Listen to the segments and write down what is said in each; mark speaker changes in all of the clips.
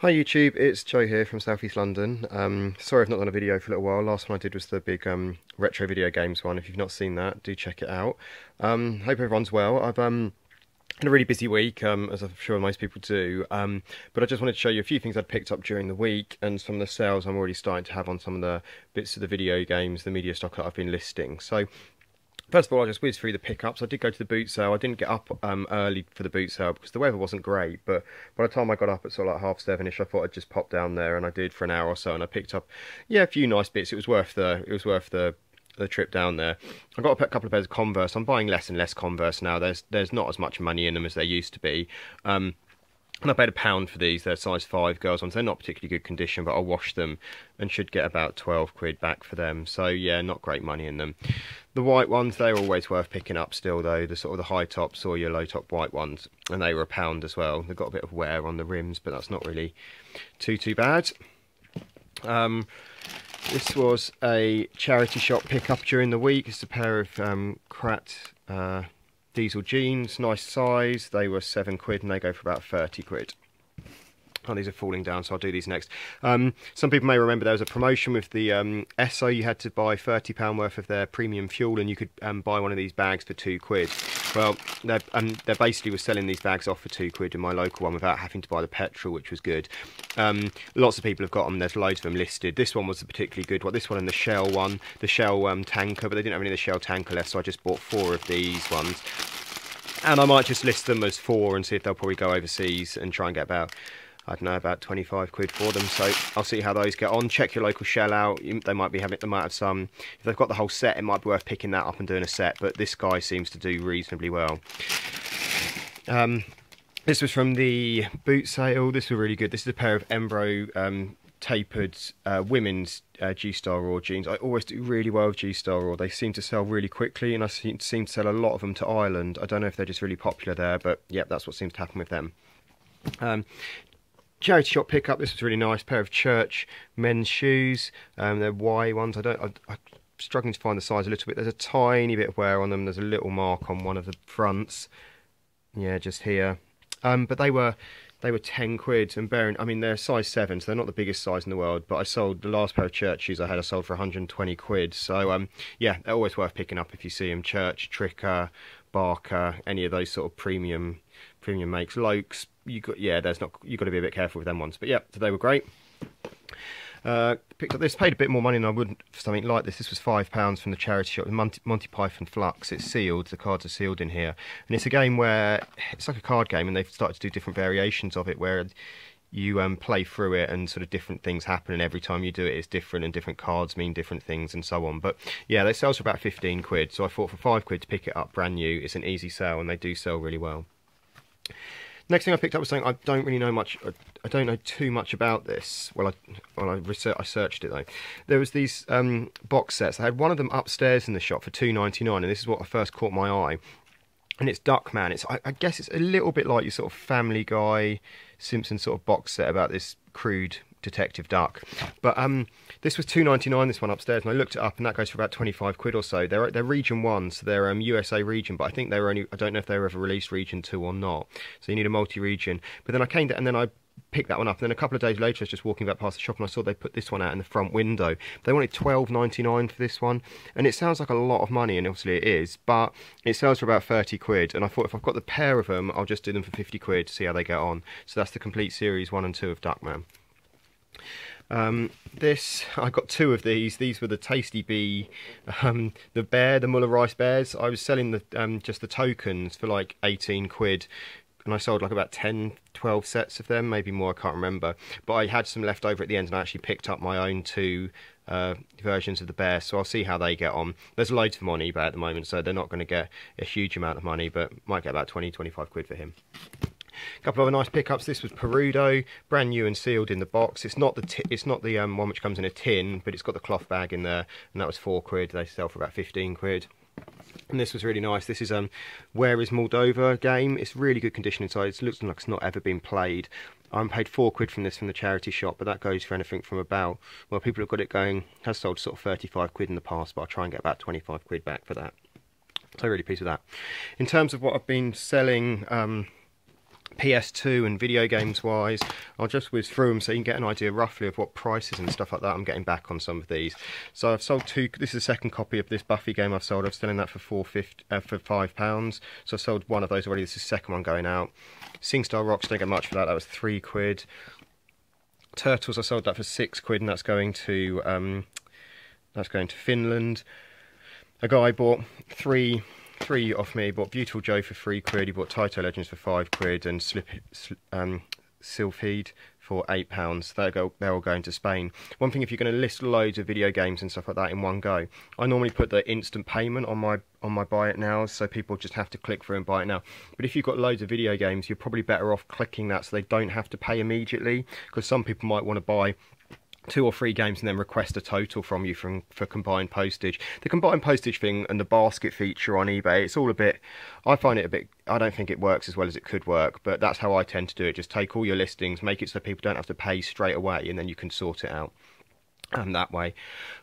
Speaker 1: Hi YouTube, it's Joe here from South East London. Sorry I've not done a video for a little while. Last one I did was the big retro video games one. If you've not seen that, do check it out. Hope everyone's well. I've had a really busy week, as I'm sure most people do, but I just wanted to show you a few things I'd picked up during the week and some of the sales I'm already starting to have on some of the bits of the video games, the media stock that I've been listing. So first of all, I'll just whiz through the pickups. I did go to the boot sale. I didn't get up early for the boot sale because the weather wasn't great, but by the time I got up at sort of like 7:30ish, I thought I'd just pop down there, and I did for an hour or so, and I picked up, yeah, a few nice bits. It was worth the trip down there. I got a couple of pairs of Converse. I'm buying less and less Converse now. There's not as much money in them as there used to be. And I paid £1 for these. They're size 5 girls ones. They're not particularly good condition, but I'll wash them and should get about 12 quid back for them. So yeah, not great money in them. The white ones, they're always worth picking up still though. The sort of the high tops or your low top white ones. And they were £1 as well. They've got a bit of wear on the rims, but that's not really too bad. This was a charity shop pickup during the week. It's a pair of Krat diesel jeans, nice size. They were 7 quid and they go for about 30 quid. Oh, these are falling down, so I'll do these next. Some people may remember there was a promotion with the Esso. You had to buy £30 worth of their premium fuel, and you could buy one of these bags for 2 quid. Well, they basically were selling these bags off for 2 quid in my local one without having to buy the petrol, which was good. Lots of people have got them. There's loads of them listed. This one was a particularly good one. This one and the Shell one, the Shell tanker, but they didn't have any of the Shell tanker left, so I just bought 4 of these ones. And I might just list them as 4 and see if they'll probably go overseas and try and get about, I don't know, about 25 quid for them. So I'll see how those get on. Check your local Shell out. They might have some. If they've got the whole set, it might be worth picking that up and doing a set. But this guy seems to do reasonably well. This was from the boot sale. This was really good. This is a pair of Embro tapered women's G-Star Raw jeans. I always do really well with G-Star Raw. They seem to sell really quickly, and I seem to sell a lot of them to Ireland. I don't know if they're just really popular there, but yeah, that's what seems to happen with them. Charity shop pickup. This was really nice. Pair of Church men's shoes. They're Y ones. I'm struggling to find the size a little bit. There's a tiny bit of wear on them. There's a little mark on one of the fronts. Yeah, just here. But they were 10 quid, and I mean, they're size 7, so they're not the biggest size in the world, but I sold the last pair of Church shoes I sold for 120 quid. So yeah, they're always worth picking up if you see them. Church, Tricker, Barker, any of those sort of premium makes. Lokes, you've got to be a bit careful with them ones. But yeah, so they were great. Picked up this, paid a bit more money than I would for something like this. This was £5 from the charity shop, Monty Python Flux. It's sealed, the cards are sealed in here. And it's a game where, it's like a card game, and they've started to do different variations of it where you play through it and sort of different things happen, and every time you do it it's different, and different cards mean different things and so on. But yeah, they sell for about 15 quid, so I thought for 5 quid to pick it up brand new, it's an easy sale, and they do sell really well. Next thing I picked up was something I don't really know much. I don't know too much about this. I searched it though. There was these box sets. I had one of them upstairs in the shop for £2.99, and this is what first caught my eye. And it's Duckman. I guess it's a little bit like your sort of Family Guy, Simpsons sort of box set about this crude detective duck. But this was £2.99, this one upstairs, and I looked it up, and that goes for about 25 quid or so. They're region 1, so they're USA region, but I think they were I don't know if they were ever released region 2 or not. So you need a multi-region. But then I came down, and then I picked that one up, and then a couple of days later I was just walking back past the shop, and I saw they put this one out in the front window. They wanted £12.99 for this one, and it sounds like a lot of money, and obviously it is, but it sells for about 30 quid, and I thought if I've got the pair of them, I'll just do them for 50 quid to see how they get on. So that's the complete series 1 and 2 of Duckman. I got 2 of these. These were the Tasty Bee, the Muller Rice Bears. I was selling the just the tokens for like 18 quid, and I sold like about 10-12 sets of them, maybe more, I can't remember. But I had some left over at the end, and I actually picked up my own 2 versions of the bear, so I'll see how they get on. There's loads of them on eBay at the moment, so they're not going to get a huge amount of money, but might get about 20-25 quid for him. A couple of other nice pickups. This was Perudo, brand new and sealed in the box. It's not the one which comes in a tin, but it's got the cloth bag in there, and that was 4 quid. They sell for about 15 quid. And this was really nice. This is Where is Moldova game. It's really good condition inside. It looks like it's not ever been played. I paid 4 quid from this from the charity shop, but that goes for anything from about, well, people have got it going, has sold sort of 35 quid in the past, but I'll try and get about 25 quid back for that. So really pleased with that. In terms of what I've been selling PS2 and video games wise, I'll just whiz through them so you can get an idea roughly of what prices and stuff like that I'm getting back on some of these. So I've sold two. This is the second copy of this Buffy game I've sold. I'm selling that for for £5. So I've sold one of those already. This is the second one going out. SingStar Rocks, don't get much for that. That was £3. Turtles, I sold that for £6, and that's going to Finland. A guy bought three off me. He bought Beautiful Joe for £3. He bought Taito Legends for £5 and Sylpheed for £8. They're all going to Spain. One thing, if you're going to list loads of video games and stuff like that in one go, I normally put the instant payment on my buy it now, so people just have to click through and buy it now. But if you've got loads of video games, you're probably better off clicking that so they don't have to pay immediately, because some people might want to buy 2 or 3 games and then request a total from you for combined postage. The combined postage thing and the basket feature on eBay, it's all a bit, I find it a bit, I don't think it works as well as it could work, but that's how I tend to do it. Just take all your listings, make it so people don't have to pay straight away, and then you can sort it out that way.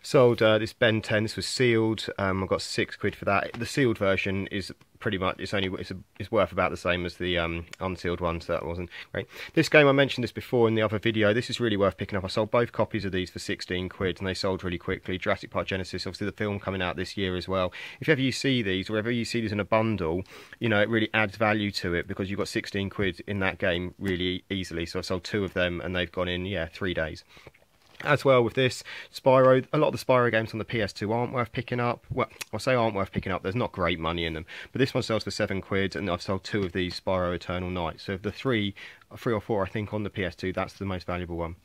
Speaker 1: Sold this Ben 10. This was sealed. I got £6 for that. The sealed version is pretty much, it's worth about the same as the unsealed one, so that wasn't great. This game, I mentioned this before in the other video, this is really worth picking up. I sold both copies of these for £16 and they sold really quickly. Jurassic Park Genesis, obviously the film coming out this year as well. If ever you see these, or ever you see these in a bundle, you know, it really adds value to it because you've got £16 in that game really easily. So I sold 2 of them and they've gone in, yeah, 3 days. As well with this, Spyro, a lot of the Spyro games on the PS2 aren't worth picking up. Well, I say aren't worth picking up, there's not great money in them. But this one sells for £7 and I've sold 2 of these Spyro Eternal Night. So of the 3 or 4 I think on the PS2, that's the most valuable one.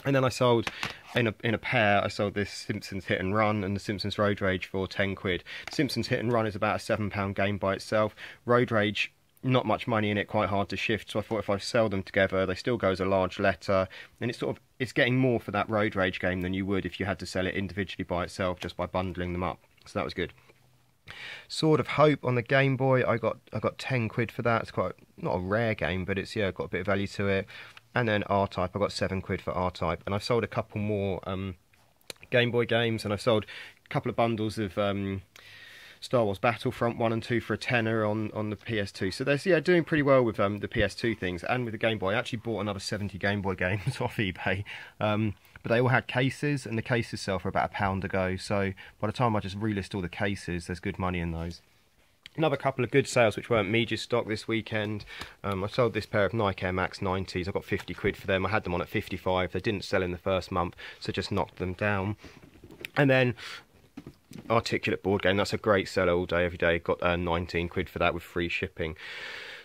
Speaker 1: And then I sold, in a pair, I sold this Simpsons Hit and Run and the Simpsons Road Rage for £10. Simpsons Hit and Run is about a £7 game by itself. Road Rage, not much money in it, quite hard to shift, so I thought if I sell them together they still go as a large letter, and it's getting more for that Road Rage game than you would if you had to sell it individually by itself just by bundling them up, so that was good. Sword of Hope on the Game Boy, I got £10 for that. It's quite not a rare game, but it's got a bit of value to it. And then R-Type, I got £7 for R-Type, and I've sold a couple more Game Boy games, and I've sold a couple of bundles of Star Wars Battlefront 1 and 2 for a tenner on the PS2. So they're doing pretty well with the PS2 things, and with the Game Boy. I actually bought another 70 Game Boy games off eBay, but they all had cases, and the cases sell for about £1 a go. So by the time I just relist all the cases, there's good money in those. Another couple of good sales which weren't Media stock this weekend. I sold this pair of Nike Air Max 90s. I got £50 for them. I had them on at 55. They didn't sell in the first month, so just knocked them down. And then Articulate board game, that's a great seller all day every day. Got £19 for that with free shipping.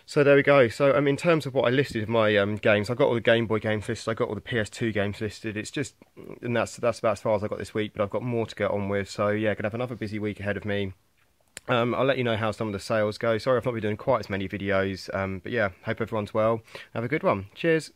Speaker 1: So there we go. So in terms of what I listed in my games, I got all the Game Boy games listed, I got all the PS2 games listed. It's just, and that's about as far as I got this week, but I've got more to get on with. So yeah, gonna have another busy week ahead of me. I'll let you know how some of the sales go. Sorry I've not been doing quite as many videos, but yeah, hope everyone's well. Have a good one. Cheers.